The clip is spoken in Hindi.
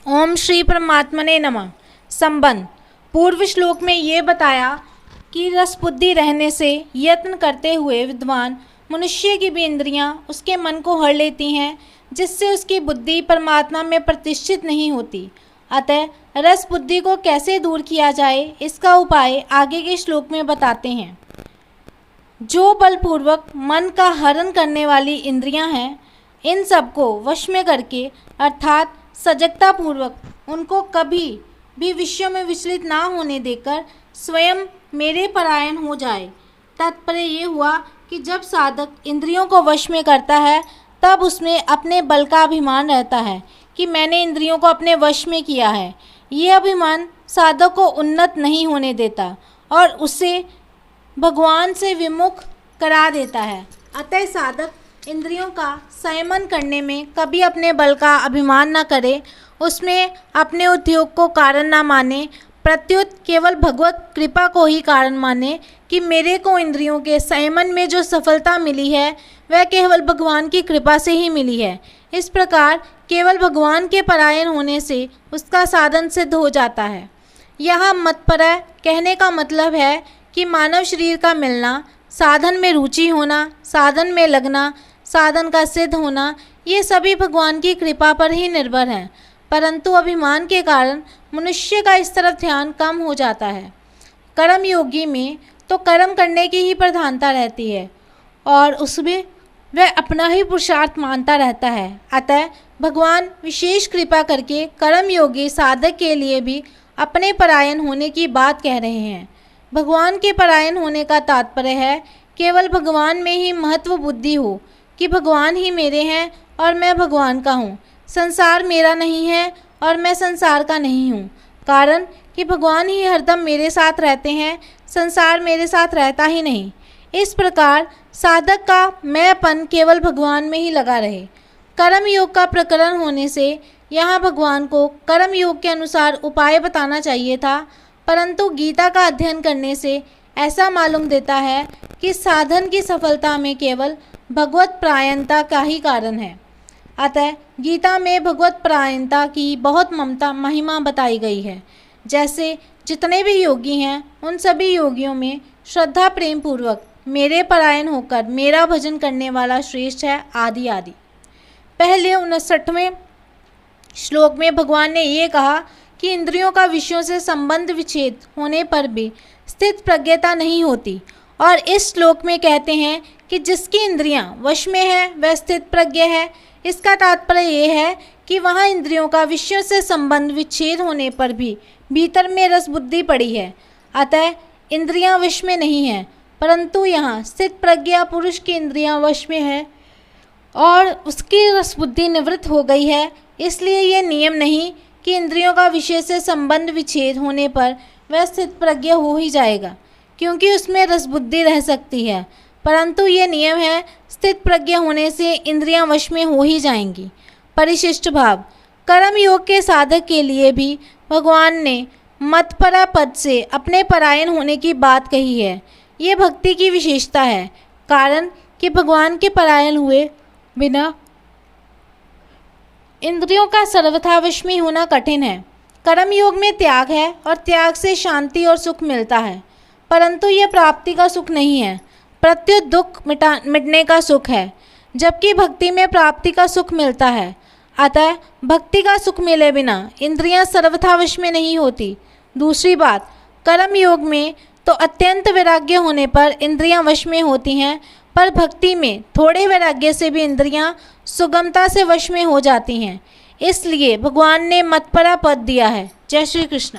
ओम श्री परमात्मने नमः। संबंध पूर्व श्लोक में ये बताया कि रसबुद्धि रहने से यत्न करते हुए विद्वान मनुष्य की भी इंद्रियां उसके मन को हर लेती हैं, जिससे उसकी बुद्धि परमात्मा में प्रतिष्ठित नहीं होती। अतः रस बुद्धि को कैसे दूर किया जाए, इसका उपाय आगे के श्लोक में बताते हैं। जो बलपूर्वक मन का हरण करने वाली इंद्रियां हैं, इन सबको वश में करके अर्थात सजगता पूर्वक उनको कभी भी विषयों में विचलित ना होने देकर स्वयं मेरे परायण हो जाए। तात्पर्य ये हुआ कि जब साधक इंद्रियों को वश में करता है, तब उसमें अपने बल का अभिमान रहता है कि मैंने इंद्रियों को अपने वश में किया है। ये अभिमान साधक को उन्नत नहीं होने देता और उसे भगवान से विमुख करा देता है। अतः साधक इंद्रियों का संयमन करने में कभी अपने बल का अभिमान न करे, उसमें अपने उद्योग को कारण न माने, प्रत्युत केवल भगवत कृपा को ही कारण माने कि मेरे को इंद्रियों के संयमन में जो सफलता मिली है वह केवल भगवान की कृपा से ही मिली है। इस प्रकार केवल भगवान के परायण होने से उसका साधन सिद्ध हो जाता है। यहाँ मतपरय कहने का मतलब है कि मानव शरीर का मिलना, साधन में रुचि होना, साधन में लगना, साधन का सिद्ध होना, ये सभी भगवान की कृपा पर ही निर्भर हैं। परंतु अभिमान के कारण मनुष्य का इस तरफ ध्यान कम हो जाता है। कर्म योगी में तो कर्म करने की ही प्रधानता रहती है और उसमें वह अपना ही पुरुषार्थ मानता रहता है। अतः भगवान विशेष कृपा करके कर्म योगी साधक के लिए भी अपने परायण होने की बात कह रहे हैं। भगवान के परायण होने का तात्पर्य है केवल भगवान में ही महत्व बुद्धि हो कि भगवान ही मेरे हैं और मैं भगवान का हूँ। संसार मेरा नहीं है और मैं संसार का नहीं हूँ, कारण कि भगवान ही हरदम मेरे साथ रहते हैं, संसार मेरे साथ रहता ही नहीं। इस प्रकार साधक का मैंपन केवल भगवान में ही लगा रहे। कर्म योग का प्रकरण होने से यहाँ भगवान को कर्म योग के अनुसार उपाय बताना चाहिए था, परंतु गीता का अध्ययन करने से ऐसा मालूम देता है कि साधन की सफलता में केवल भगवत परायणता का ही कारण है। अतः गीता में भगवत परायणता की बहुत महिमा बताई गई है। जैसे जितने भी योगी हैं, उन सभी योगियों में श्रद्धा प्रेम पूर्वक मेरे परायण होकर मेरा भजन करने वाला श्रेष्ठ है, आदि आदि। पहले 59वें श्लोक में भगवान ने ये कहा कि इंद्रियों का विषयों से संबंध विच्छेद होने पर भी स्थित प्रज्ञता नहीं होती, और इस श्लोक में कहते हैं कि जिसकी इंद्रियां वश में है वह स्थित प्रज्ञ है। इसका तात्पर्य ये है कि वहाँ इंद्रियों का विषयों से संबंध विच्छेद होने पर भी भीतर में रस बुद्धि पड़ी है। अतः इंद्रियां वश में नहीं है, परंतु यहाँ स्थित प्रज्ञा पुरुष की इंद्रियां वश में है और उसकी रस बुद्धि निवृत्त हो गई है। इसलिए यह नियम नहीं कि इंद्रियों का विषय से संबंध विच्छेद होने पर वह स्थित प्रज्ञ हो ही जाएगा, क्योंकि उसमें रस बुद्धि रह सकती है, परंतु ये नियम है स्थित प्रज्ञ होने से इंद्रियां वश में हो ही जाएंगी। परिशिष्ट भाव कर्म योग के साधक के लिए भी भगवान ने मतपरा पद से अपने परायण होने की बात कही है। ये भक्ति की विशेषता है, कारण कि भगवान के परायण हुए बिना इंद्रियों का सर्वथा वश में होना कठिन है। कर्म योग में त्याग है और त्याग से शांति और सुख मिलता है, परंतु यह प्राप्ति का सुख नहीं है, प्रत्युत दुख मिटने का सुख है, जबकि भक्ति में प्राप्ति का सुख मिलता है। अतः भक्ति का सुख मिले बिना इंद्रियां सर्वथा वश में नहीं होती। दूसरी बात, कर्म योग में तो अत्यंत वैराग्य होने पर इंद्रियां वश में होती हैं, पर भक्ति में थोड़े वैराग्य से भी इंद्रियां सुगमता से वश में हो जाती हैं। इसलिए भगवान ने मतपरा पद दिया है। जय श्री कृष्ण।